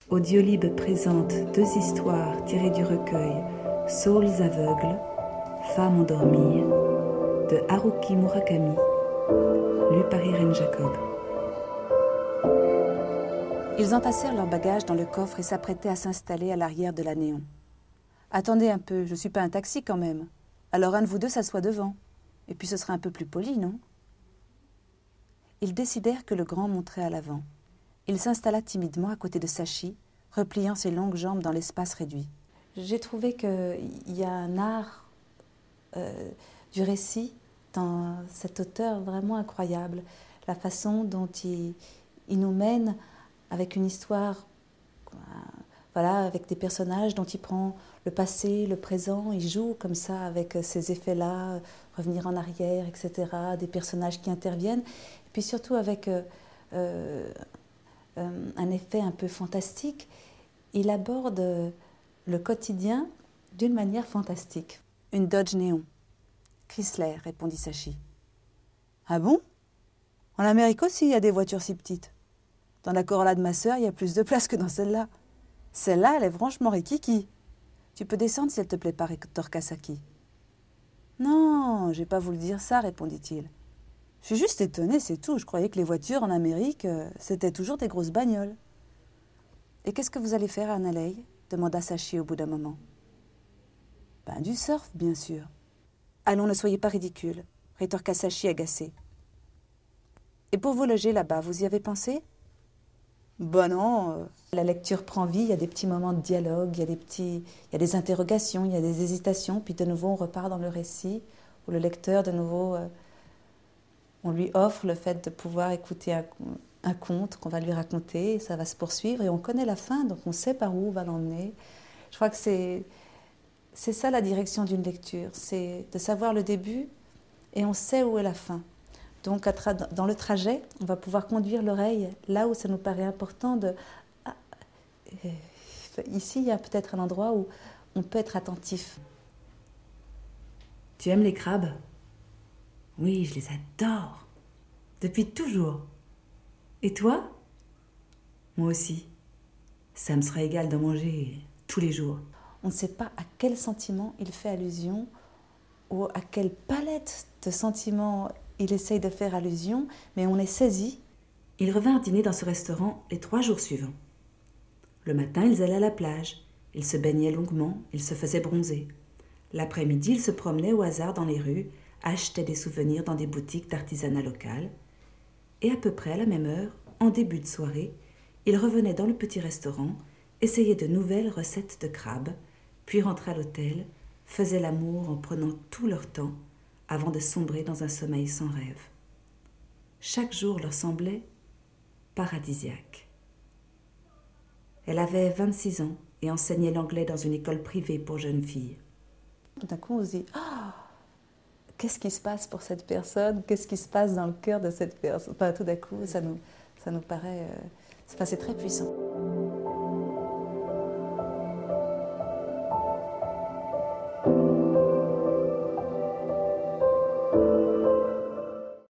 Audiolib présente deux histoires tirées du recueil Saules aveugles, femmes endormies de Haruki Murakami, lu par Irène Jacob. Ils entassèrent leurs bagages dans le coffre et s'apprêtaient à s'installer à l'arrière de la Néon. « Attendez un peu, je ne suis pas un taxi quand même. Alors un de vous deux s'assoit devant. Et puis ce sera un peu plus poli, non ?» Ils décidèrent que le grand monterait à l'avant. Il s'installa timidement à côté de Sachi, repliant ses longues jambes dans l'espace réduit. J'ai trouvé qu'il y a un art du récit dans cet auteur vraiment incroyable. La façon dont il nous mène avec une histoire, voilà, avec des personnages dont il prend le passé, le présent, il joue comme ça avec ces effets-là, revenir en arrière, etc., des personnages qui interviennent, et puis surtout avec un effet un peu fantastique, il aborde le quotidien d'une manière fantastique. « Une Dodge Néon. »« Chrysler, » répondit Sachi. « Ah bon ? En Amérique aussi, il y a des voitures si petites. Dans la Corolla de ma sœur, il y a plus de place que dans celle-là. Celle-là, elle est franchement rikiki. Tu peux descendre si elle te plaît pas, Hector Kasaki. »« Non, j'ai pas voulu dire ça, répondit-il. Je suis juste étonné, c'est tout. Je croyais que les voitures en Amérique, c'était toujours des grosses bagnoles. »« Et qu'est-ce que vous allez faire à Annalay ?» demanda Sachi au bout d'un moment. « Ben, du surf, bien sûr. »« Allons, ne soyez pas ridicule, rétorqua Sachi agacé. « Et pour vous loger là-bas, vous y avez pensé ?»« Ben non. La lecture prend vie, il y a des petits moments de dialogue, il y a des interrogations, il y a des hésitations, puis de nouveau on repart dans le récit, où le lecteur, de nouveau, on lui offre le fait de pouvoir écouter un conte qu'on va lui raconter, et ça va se poursuivre, et on connaît la fin, donc on sait par où on va l'emmener. Je crois que c'est ça la direction d'une lecture, c'est de savoir le début, et on sait où est la fin. Donc, dans le trajet, on va pouvoir conduire l'oreille là où ça nous paraît important de... Ah, ici, il y a peut-être un endroit où on peut être attentif. Tu aimes les crabes ? Oui, je les adore. Depuis toujours. Et toi ? Moi aussi. Ça me sera égal d'en manger tous les jours. On ne sait pas à quel sentiment il fait allusion ou à quelle palette de sentiments il essaye de faire allusion, mais on est saisi. Ils revinrent dîner dans ce restaurant les 3 jours suivants. Le matin, ils allaient à la plage. Ils se baignaient longuement, ils se faisaient bronzer. L'après-midi, ils se promenaient au hasard dans les rues, achetaient des souvenirs dans des boutiques d'artisanat local. Et à peu près à la même heure, en début de soirée, ils revenaient dans le petit restaurant, essayaient de nouvelles recettes de crabes, puis rentraient à l'hôtel, faisaient l'amour en prenant tout leur temps, avant de sombrer dans un sommeil sans rêve. Chaque jour leur semblait paradisiaque. Elle avait 26 ans et enseignait l'anglais dans une école privée pour jeunes filles. Tout d'un coup, on se dit « qu'est-ce qui se passe pour cette personne ? Qu'est-ce qui se passe dans le cœur de cette personne ?» Enfin, tout d'un coup, ça nous paraît... c'est très puissant.